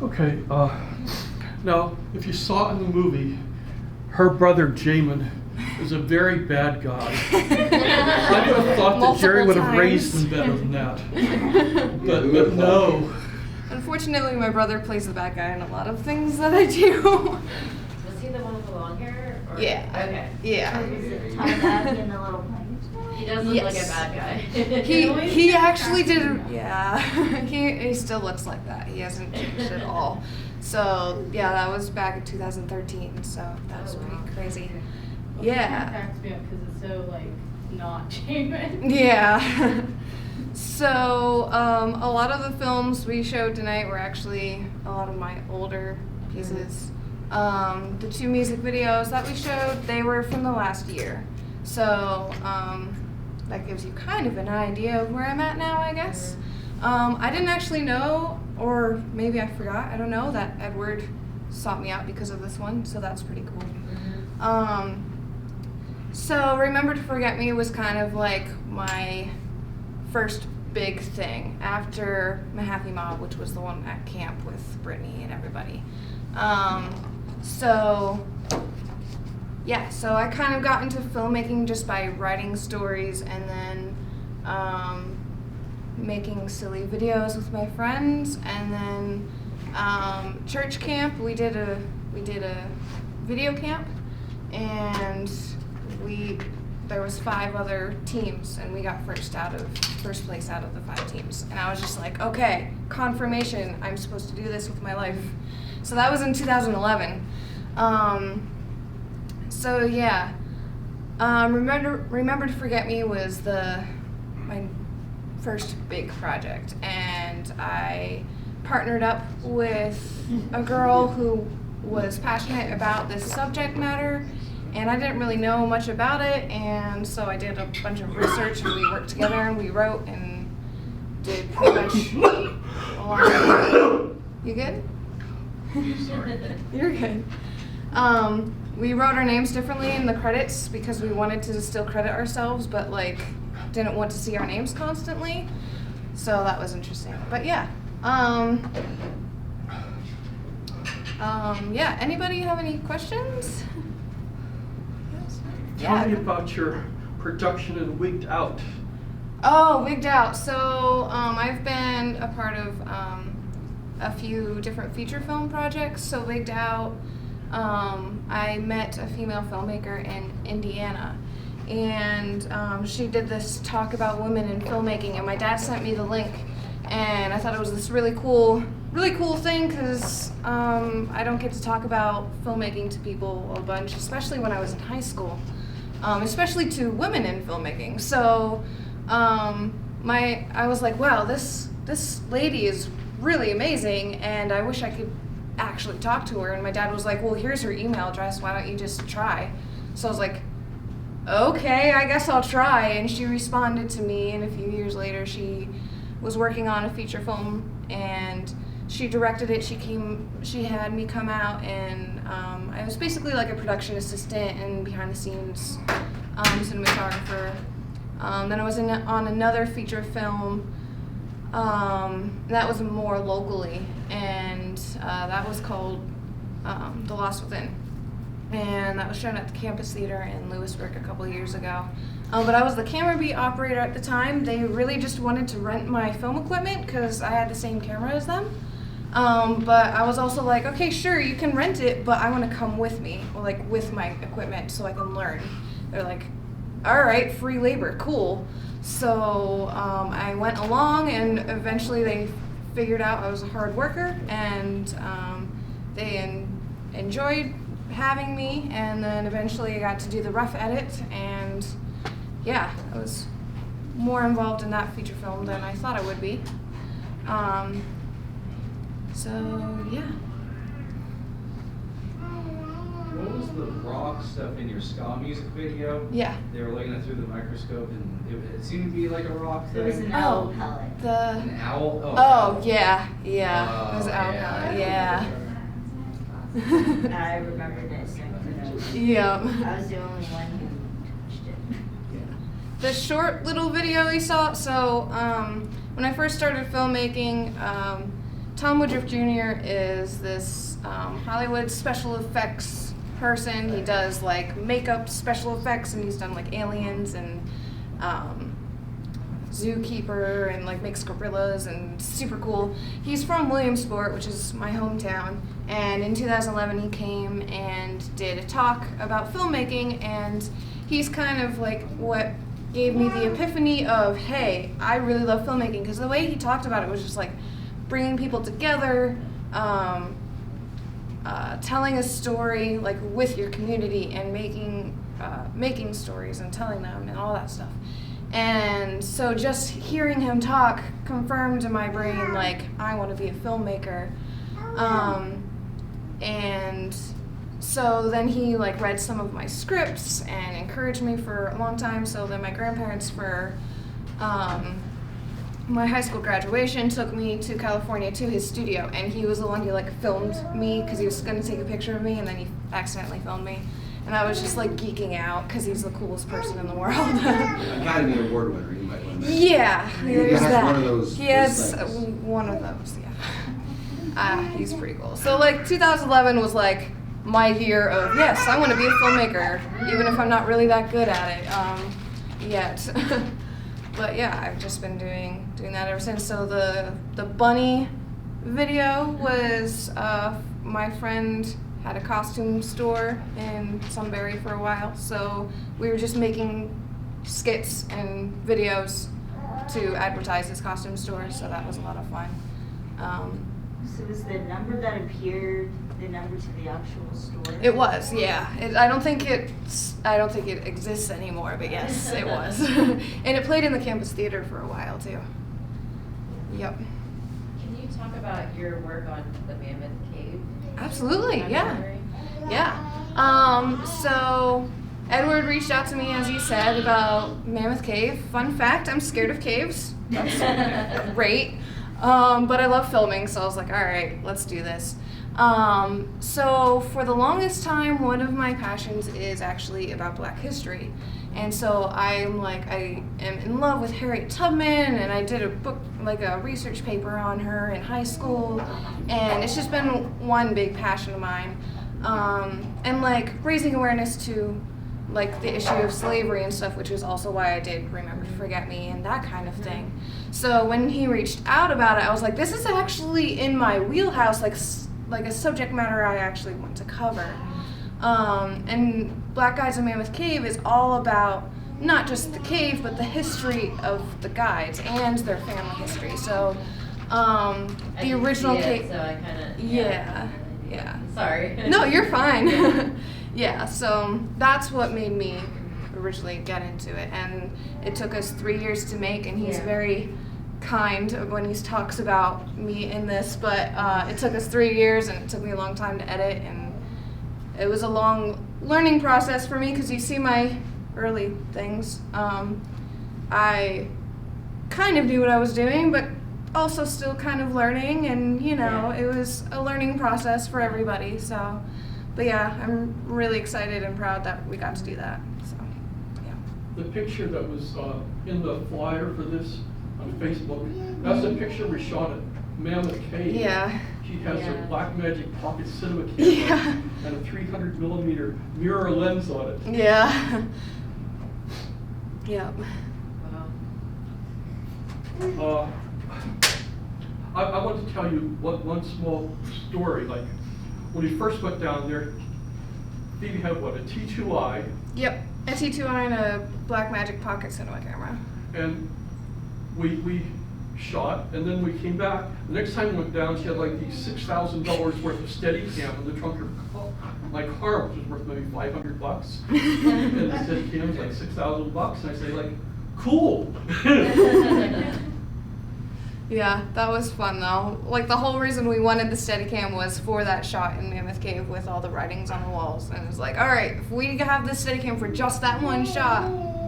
Okay, now, if you saw in the movie, her brother Jamin is a very bad guy. I would have thought that Jerry would have raised him better than that. But no. Unfortunately, my brother plays the bad guy in a lot of things that I do. Was he the one with the long hair? Or? Yeah. Okay. Yeah. He does look like a bad guy. He actually did. Yeah. he still looks like that. He hasn't changed at all. So yeah, that was back in 2013. So that was pretty crazy. Well, Yeah. It cracks me up because it's so like not Jamin. Yeah. So a lot of the films we showed tonight were actually a lot of my older pieces. The 2 music videos that we showed, they were from the last year. So that gives you kind of an idea of where I'm at now, I guess. I didn't actually know, or maybe I forgot, I don't know, that Edward sought me out because of this one, so that's pretty cool. So Remember to Forget Me was kind of like my first big thing after Mahaffey Mob, which was the one at camp with Brittany and everybody. So I kind of got into filmmaking just by writing stories and then making silly videos with my friends, and then church camp. We did a video camp, and there was 5 other teams, and we got first place out of the 5 teams. And I was just like, okay, confirmation, I'm supposed to do this with my life. So that was in 2011. So yeah, Remember to Forget Me was my first big project, and I partnered up with a girl who was passionate about this subject matter, and I didn't really know much about it, and so I did a bunch of research, and we worked together, and we wrote and did pretty much a lot. You good? Sorry. You're good. We wrote our names differently in the credits because we wanted to still credit ourselves, but like didn't want to see our names constantly. So that was interesting. But yeah. Yeah, anybody have any questions? Tell me about your production in Wigged Out. Oh, Wigged Out. So I've been a part of a few different feature film projects. So Wigged Out, I met a female filmmaker in Indiana, and she did this talk about women in filmmaking, and my dad sent me the link, and I thought it was this really cool thing because I don't get to talk about filmmaking to people a bunch, especially when I was in high school, especially to women in filmmaking. So I was like, wow, this lady is really amazing, and I wish I could actually talk to her. And my dad was like, well, here's her email address, why don't you just try? So I was like, okay, I guess I'll try. And she responded to me, and a few years later she was working on a feature film, and she directed it. She had me come out, and I was basically like a production assistant and behind the scenes cinematographer. Then I was on another feature film that was more locally, and that was called The Lost Within, and that was shown at the Campus Theater in Lewisburg a couple of years ago. But I was the camera beat operator at the time. They really just wanted to rent my film equipment because I had the same camera as them. But I was also like, okay, sure, you can rent it, but I want to come with me, like with my equipment, so I can learn. They're like, all right, free labor, cool. So I went along, and eventually they figured out I was a hard worker, and they enjoyed having me, and then eventually I got to do the rough edit, and yeah, I was more involved in that feature film than I thought I would be. So yeah. What was the rock stuff in your ska music video? Yeah. They were looking at through the microscope, and it seemed to be like a rock It was an thing. owl pellet. An owl? Oh, yeah. It was Oh, owl yeah. pellet, yeah. I remember this. Yeah. I was the only one who touched it. The short little video we saw, so when I first started filmmaking, Tom Woodruff Jr. is this Hollywood special effects person. He does like makeup special effects, and he's done like Aliens and Zookeeper and like makes gorillas and super cool. He's from Williamsport, which is my hometown, and in 2011 he came and did a talk about filmmaking, and he's kind of like what gave me the epiphany of, hey, I really love filmmaking, because the way he talked about it was just like bringing people together, telling a story like with your community and making stories and telling them and all that stuff. And so just hearing him talk confirmed in my brain, like, I want to be a filmmaker. And so then he like read some of my scripts and encouraged me for a long time. So then my grandparents for my high school graduation took me to California to his studio, and he was the one who like filmed me because he was going to take a picture of me, and then he accidentally filmed me. And I was just like geeking out because he's the coolest person in the world. Academy Award winner, you might want to mention. Yeah, there's has that. one of those- He has those things. one of those, yeah. He's pretty cool. So like 2011 was like my year of, yes, I want to be a filmmaker, even if I'm not really that good at it yet. But yeah, I've just been doing that ever since. So the bunny video was my friend had a costume store in Sunbury for a while, so we were just making skits and videos to advertise his costume store, so that was a lot of fun. So was the number that appeared the number to the actual store? It was, yeah. I don't think it exists anymore, but yes, it was. And it played in the campus theater for a while too. Yep. Can you talk about your work on the Mammoth Cave? Absolutely, yeah. documentary? Yeah. So Edward reached out to me, as he said, about Mammoth Cave. Fun fact, I'm scared of caves. That's great. But I love filming, so I was like, all right, let's do this. So for the longest time, one of my passions is actually about Black history. And so I am in love with Harriet Tubman, and I did a book, like a research paper on her in high school, and it's just been one big passion of mine. And like raising awareness to like the issue of slavery and stuff, which is also why I did Remember to Forget Me and that kind of thing. So when he reached out about it, I was like, this is actually in my wheelhouse, like a subject matter I actually want to cover. And Black Guides in Mammoth Cave is all about not just the cave, but the history of the guides and their family history. So the original cave. So I kind of. Yeah. Sorry. No, you're fine. Yeah, so that's what made me originally get into it. And it took us 3 years to make, and he's very kind when he talks about me in this, but it took us 3 years, and it took me a long time to edit, and it was a long learning process for me, because you see my early things. I kind of knew what I was doing, but also still kind of learning, and it was a learning process for everybody. So, but yeah, I'm really excited and proud that we got to do that. So, yeah. The picture that was in the flyer for this on Facebook, that's the picture we shot at Mammoth Cave. Yeah. She has a Blackmagic pocket cinema camera Yeah. and a 300mm mirror lens on it. Yeah. Yep. Wow. I want to tell you one small story. Like when we first went down there, Phoebe had a T2i. Yep. A T2i and a Blackmagic pocket cinema camera. And we shot, and then we came back. The next time we went down, she had like these $6,000 worth of Steadicam in the trunk of my car, which was worth maybe $500. And the Steadicam was like $6,000, and I say like, cool. Yeah, that was fun though. Like the whole reason we wanted the Steadicam was for that shot in Mammoth Cave with all the writings on the walls. And it was like, all right, if we have this Steadicam for just that one shot,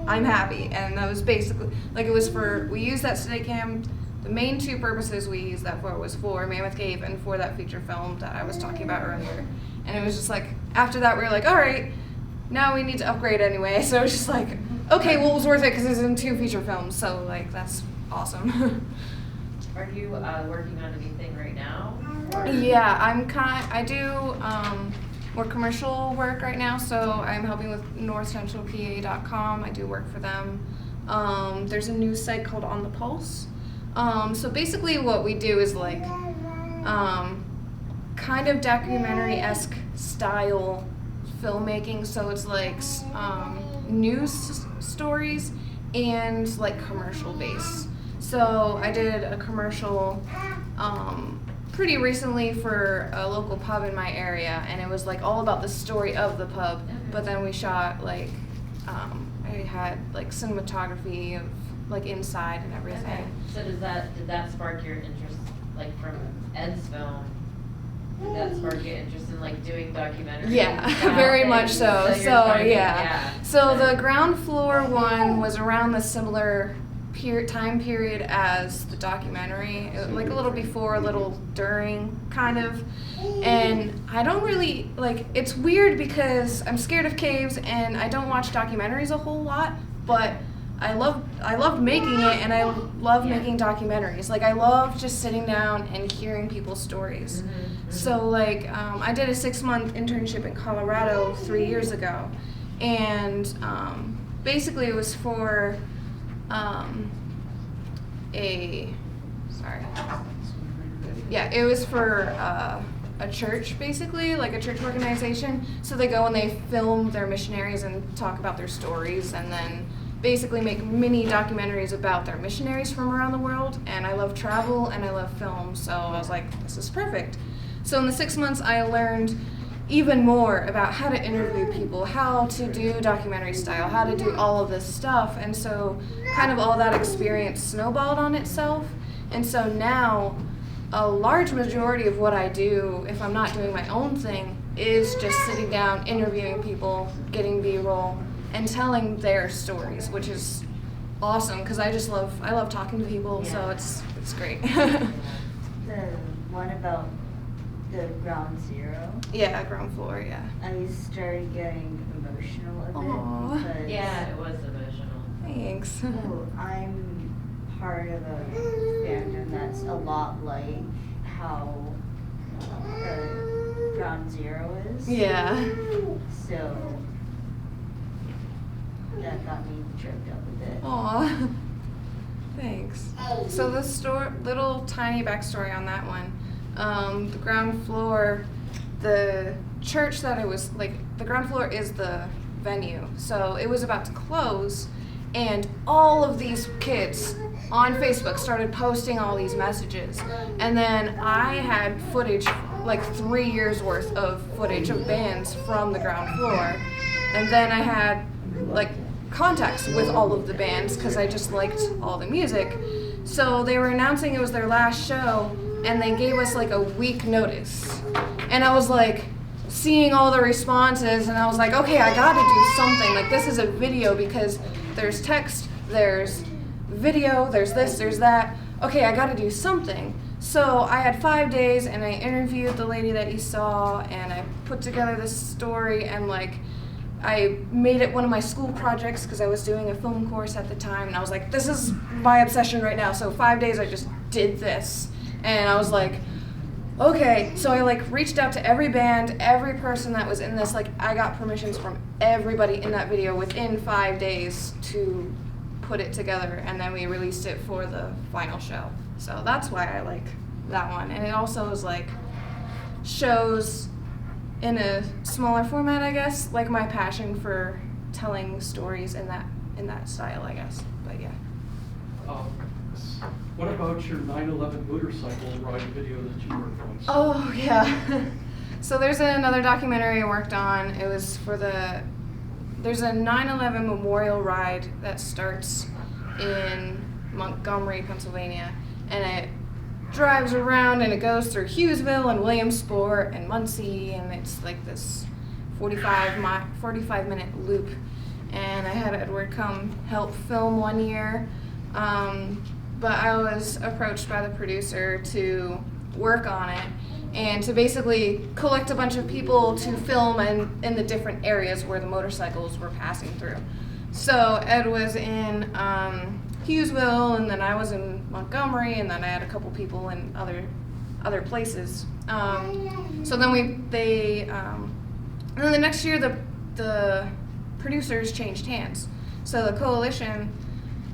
I'm happy. And that was basically, like it was for, we used that Steadicam, the main two purposes we used that for was for Mammoth Cave and for that feature film that I was talking about earlier. And it was just like, after that we were like, all right, now we need to upgrade anyway. So it was just like, okay, well it was worth it because it's in 2 feature films. So like, that's awesome. Are you working on anything right now? Or- Yeah, I do more commercial work right now, so I'm helping with NorthCentralPA.com. I do work for them. There's a news site called On the Pulse. So basically what we do is like kind of documentary-esque style filmmaking, so it's like news stories and like commercial based. So I did a commercial pretty recently for a local pub in my area, and it was like all about the story of the pub, but then we shot like I had like cinematography of like inside and everything. Okay. So did that spark your interest, like from Ed's film? Did that spark your interest in like doing documentaries? Yeah, style very things? much so. you're So trying to- yeah. So the ground floor one was around the similar time period as the documentary, like a little before, a little during, kind of. And I don't really like. It's weird because I'm scared of caves and I don't watch documentaries a whole lot, but I loved making it, and I love making documentaries. Like I love just sitting down and hearing people's stories. So like I did a 6-month internship in Colorado 3 years ago, and basically it was for it was for a church, basically, like a church organization. So they go and they film their missionaries and talk about their stories, and then basically make mini documentaries about their missionaries from around the world. And I love travel and I love film, so I was like, this is perfect. So in the 6 months I learned even more about how to interview people, how to do documentary style, how to do all of this stuff. And so kind of all that experience snowballed on itself. And so now a large majority of what I do, if I'm not doing my own thing, is just sitting down, interviewing people, getting B-roll, and telling their stories, which is awesome because I love talking to people, so it's great. The one about the ground zero. Yeah, ground floor, yeah. I started getting emotional a bit. Aw. because Yeah, it was emotional. Thanks. I'm part of a fandom that's a lot like how the ground zero is. Yeah. So that got me tripped up a bit. Aw. Thanks. So the little tiny backstory on that one. The ground floor, the church that it was, like, the ground floor is the venue. So it was about to close, and all of these kids on Facebook started posting all these messages. And then I had footage, like 3 years worth of footage of bands from the ground floor. And then I had, like, contacts with all of the bands because I just liked all the music. So they were announcing it was their last show, and they gave us like a week notice. And I was like seeing all the responses, and I was like, okay, I gotta do something. Like, this is a video because there's text, there's video, there's this, there's that. Okay, I gotta do something. So I had 5 days, and I interviewed the lady that you saw, and I put together this story, and like I made it one of my school projects because I was doing a film course at the time, and I was like, this is my obsession right now. So 5 days I just did this, and I was like, okay. So I like reached out to every band, every person that was in this. Like, I got permissions from everybody in that video within 5 days to put it together, and then we released it for the final show. So that's why I like that one. And it also is like shows in a smaller format, I guess, like my passion for telling stories in that style, I guess. But yeah. What about your 9/11 motorcycle ride video that you worked on? Oh yeah. So there's another documentary I worked on. It was for there's a 9/11 memorial ride that starts in Montgomery, Pennsylvania, and it drives around and it goes through Hughesville and Williamsport and Muncie, and it's like this 45-minute loop. And I had Edward come help film one year, but I was approached by the producer to work on it and to basically collect a bunch of people to film in the different areas where the motorcycles were passing through. So Ed was in Hughesville, and then I was in Montgomery, and then I had a couple people in other places. So then and then the next year the producers changed hands. So the coalition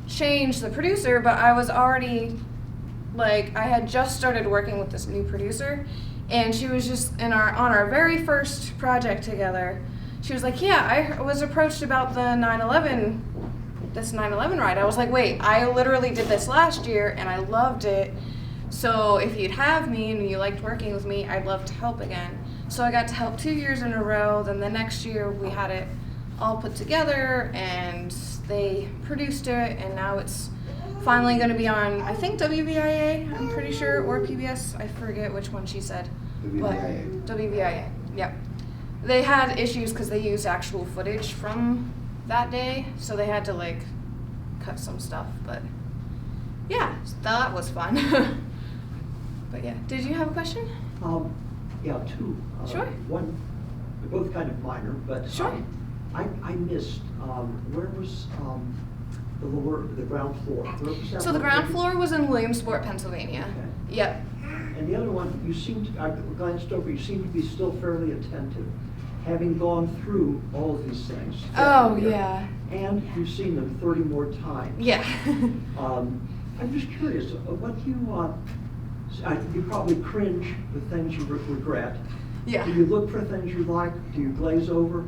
changed the producer, but I was already, like, I had just started working with this new producer, and she was just on our very first project together. She was like, yeah, I was approached about the 9/11 ride. I was like, wait, I literally did this last year and I loved it. So if you'd have me and you liked working with me, I'd love to help again. So I got to help 2 years in a row. Then the next year we had it all put together and they produced it, and now it's finally going to be on, I think, WVIA, I'm pretty sure, or PBS. I forget which one she said. WVIA. But WVIA, yep. They had issues because they used actual footage from that day, so they had to, like, cut some stuff. But yeah, that was fun. But yeah, did you have a question? Yeah, two. Sure. One, they're both kind of minor, but Sure. I missed, where was the ground floor? Where was that So the ground located? floor was in Williamsport, Pennsylvania. Okay. Yep. And the other one, you seem to, I glanced over, you seem to be still fairly attentive, having gone through all of these things. Oh, here, yeah. And you've seen them 30 more times. Yeah. I'm just curious, what do you probably cringe with things you regret. Yeah. Do you look for things you like? Do you glaze over?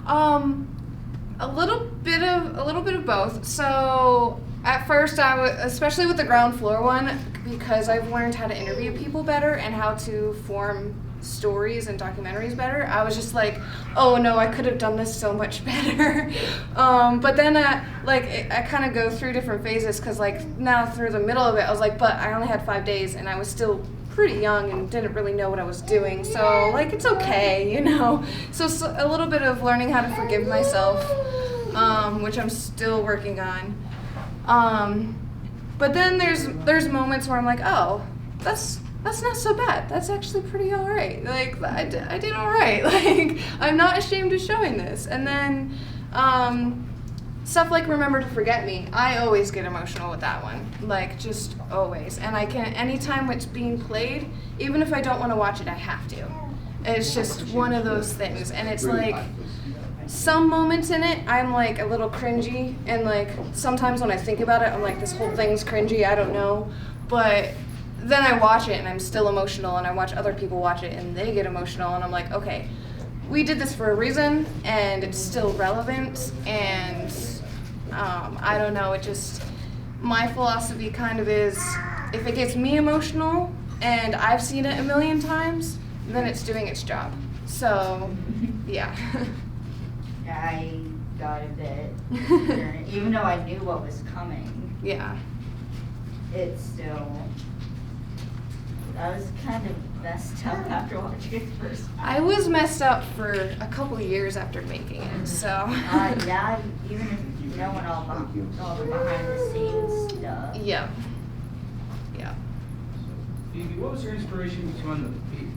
A little bit of both. So at first especially with the ground floor one, because I've learned how to interview people better and how to form stories and documentaries better, I was just like, oh no, I could have done this so much better. But then I kind of go through different phases, because like now through the middle of it, I was like, but I only had 5 days and I was still pretty young and didn't really know what I was doing, so like it's okay, you know. So a little bit of learning how to forgive myself, which I'm still working on. But then there's moments where I'm like, oh, that's not so bad. That's actually pretty all right. Like I did all right. Like I'm not ashamed of showing this. And then stuff like Remember to Forget Me, I always get emotional with that one. Like just always. And I can, anytime it's being played, even if I don't want to watch it, I have to. It's just one of those things. And it's like some moments in it, I'm like a little cringy, and like sometimes when I think about it, I'm like, this whole thing's cringy, I don't know. But then I watch it and I'm still emotional, and I watch other people watch it and they get emotional, and I'm like, okay, we did this for a reason and it's still relevant. And I don't know, it just, my philosophy kind of is, if it gets me emotional and I've seen it a million times, then it's doing its job. So, yeah. I got a bit concerned. Even though I knew what was coming, Yeah. it's still, I was kind of messed up after watching it first time. I was messed up for a couple of years after making it, so. Yeah, even if knowing all the behind the scenes stuff. Yeah. Yeah. Phoebe, what was your inspiration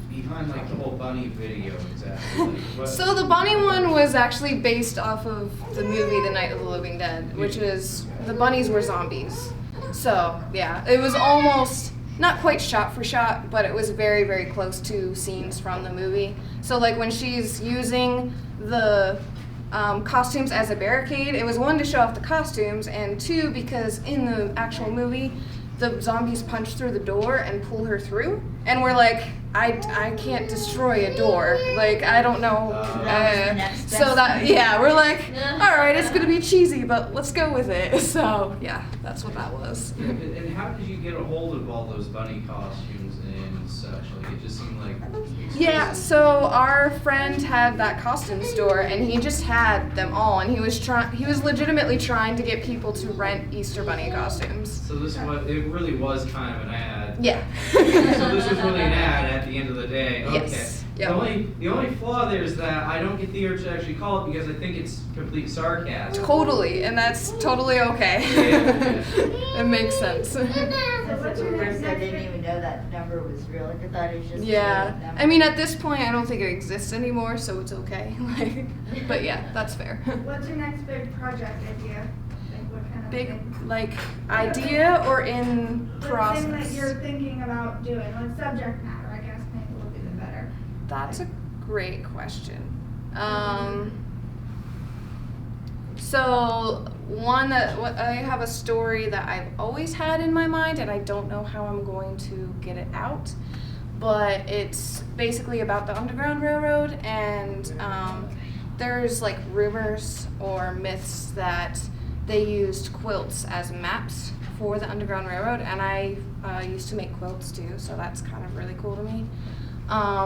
behind like the whole bunny video exactly? Like, what? So the bunny one was actually based off of the movie The Night of the Living Dead, which is, the bunnies were zombies. So, yeah, it was almost, not quite shot for shot, but it was very, very close to scenes from the movie. So like when she's using the costumes as a barricade, it was one, to show off the costumes, and two, because in the actual movie, the zombies punch through the door and pull her through, and we're like, I can't destroy a door, like I don't know. So that, yeah, we're like, all right, it's gonna be cheesy, but let's go with it. So yeah, that's what that was. And how did you get a hold of all those bunny costumes and such? Like it just seemed like? Yeah, so our friend had that costume store, and he just had them all, and he was legitimately trying to get people to rent Easter Bunny costumes. So it really was kind of an ad. Yeah. So this was really an ad at the end of the day. Okay. Yes. Yep. The only flaw there is that I don't get the urge to actually call it because I think it's complete sarcasm. Totally, and that's totally okay. Yeah. It makes sense. At first I didn't even know that number was real, like I thought it was just a Yeah, number. I mean at this point I don't think it exists anymore, so it's okay. Like, but yeah, that's fair. What's your next big project idea? Like what kind of Big thing? like idea or in The process? thing that you're thinking about doing, like subject matter, I guess maybe would be the better. That's a great question. So I have a story that I've always had in my mind, and I don't know how I'm going to get it out. But it's basically about the Underground Railroad, and there's like rumors or myths that they used quilts as maps for the Underground Railroad, and I used to make quilts too, so that's kind of really cool to me.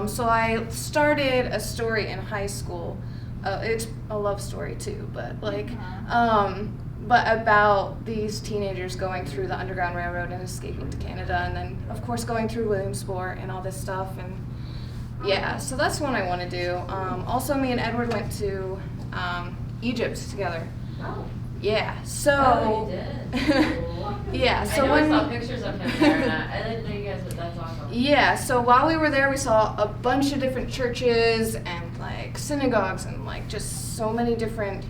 So I started a story in high school. It's a love story too, but but about these teenagers going through the Underground Railroad and escaping to Canada, and then of course going through Williamsport and all this stuff, and yeah, so that's one I want to do. Also, me and Edward went to Egypt together. Oh. Yeah, so. Oh, you did? Yeah, so I know when I saw pictures of him there, and I didn't know you guys, but that's awesome. Yeah, so while we were there, we saw a bunch of different churches and like synagogues and like just so many different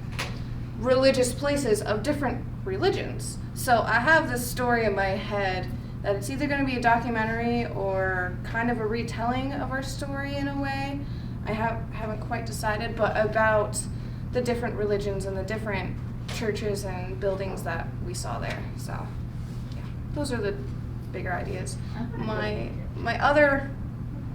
religious places of different religions. So I have this story in my head that it's either going to be a documentary or kind of a retelling of our story in a way. I haven't quite decided, but about the different religions and the different churches and buildings that we saw there. So yeah, those are the bigger ideas. My other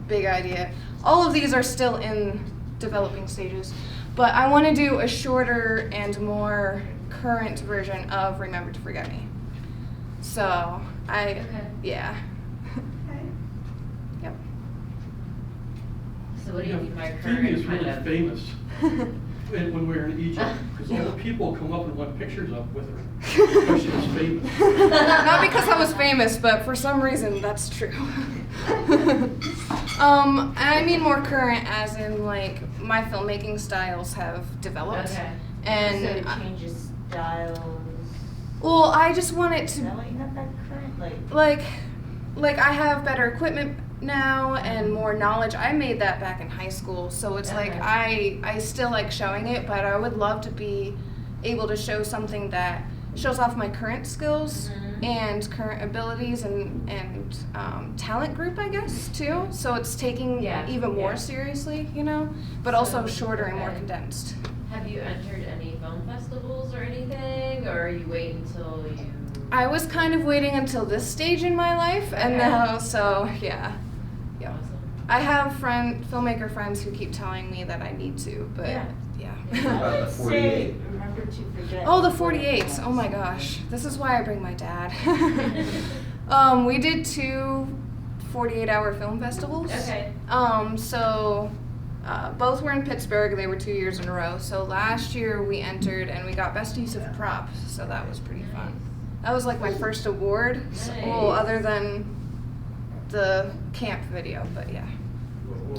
big idea, all of these are still in developing stages, but I want to do a shorter and more current version of Remember to Forget Me. So yeah. Okay. Yep. So what do you mean by Phoebe current is really kind of? famous when we were in Egypt, because all the people come up and want pictures of with her, because she was famous. Not because I was famous, but for some reason that's true. And I mean more current, as in like my filmmaking styles have developed. Okay. And So it changes styles. well, I just want it Is to that why you got that current? like I have better equipment now and more knowledge. I made that back in high school, so it's like Okay. I still like showing it, but I would love to be able to show something that shows off my current skills Mhm. and current abilities and talent group, I guess, too. So it's taking Yeah, even more yeah. seriously, you know, but also So, shorter and more okay. condensed. Have you entered any film festivals or anything, or are you waiting until you? I was kind of waiting until this stage in my life, and Okay. now, so yeah. Yeah. Awesome. I have filmmaker friends who keep telling me that I need to, but Yeah. I About the would say, 48. remember to forget. Oh, the 48. Oh my gosh. This is why I bring my dad. We did 2 48-hour film festivals. Okay. So both were in Pittsburgh. They were 2 years in a row. So last year we entered and we got best use of prop. So that was pretty fun. That was like my first award. Well, Nice. other than the camp video, but yeah.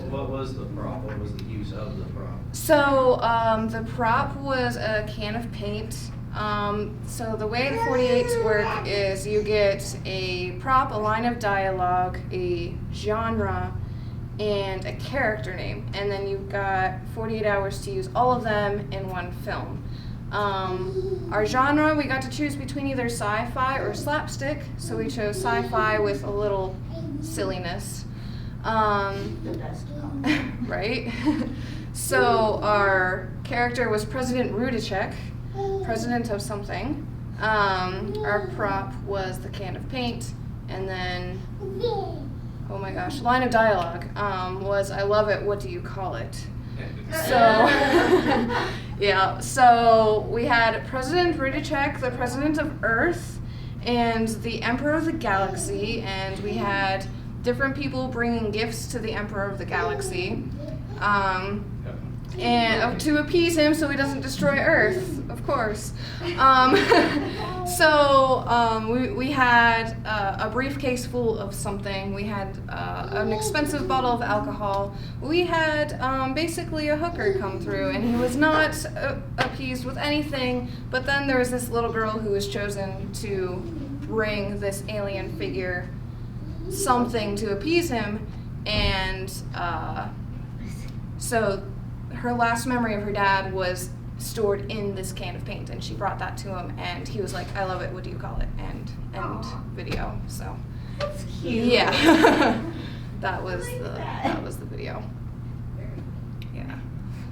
What was the prop? What was the use of the prop? So the prop was a can of paint. So the way the 48s work is you get a prop, a line of dialogue, a genre, and a character name, and then you've got 48 hours to use all of them in one film. Our genre, we got to choose between either sci-fi or slapstick, so we chose sci-fi with a little silliness. The best one. Right? So our character was President Rudacek, president of something. Our prop was the can of paint, and then, oh my gosh, line of dialogue was, "I love it, what do you call it?" So, yeah, so we had President Rudacek, the president of Earth, and the Emperor of the Galaxy, and we had different people bringing gifts to the Emperor of the Galaxy, and to appease him so he doesn't destroy Earth, of course. We had a briefcase full of something. We had an expensive bottle of alcohol. We had basically a hooker come through, and he was not appeased with anything. But then there was this little girl who was chosen to bring this alien figure something to appease him, and so her last memory of her dad was stored in this can of paint, and she brought that to him, and he was like, "I love it. What do you call it?" And video. So That's cute. yeah, that was the video. Yeah,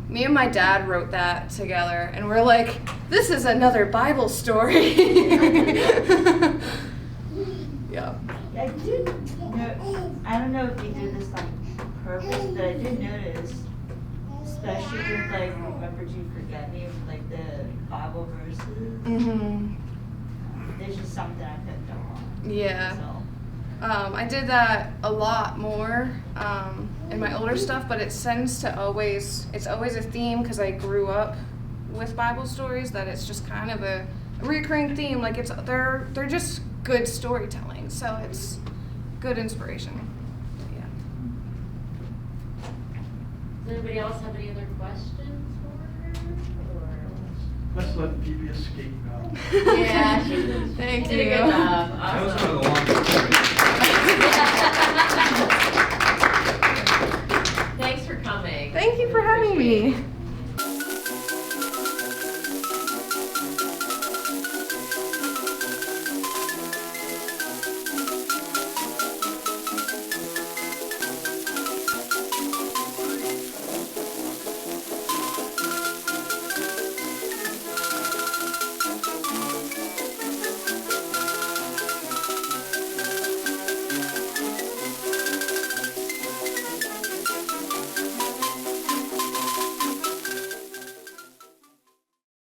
me and my dad wrote that together, and we're like, "This is another Bible story." Yeah. I did I don't know if you did this on purpose, but I did notice, especially with like, remember to forget me, with like the Bible verses. Mhm. There's just something I picked up on. Yeah. So. I did that a lot more in my older stuff, but it tends to it's always a theme because I grew up with Bible stories, that it's just kind of a recurring theme. Like they're just good storytelling, so it's good inspiration. Yeah. Does anybody else have any other questions for her? Let's let Phoebe escape now. Or? Yeah, she Thank did a you. good job. That was Awesome. one of the longest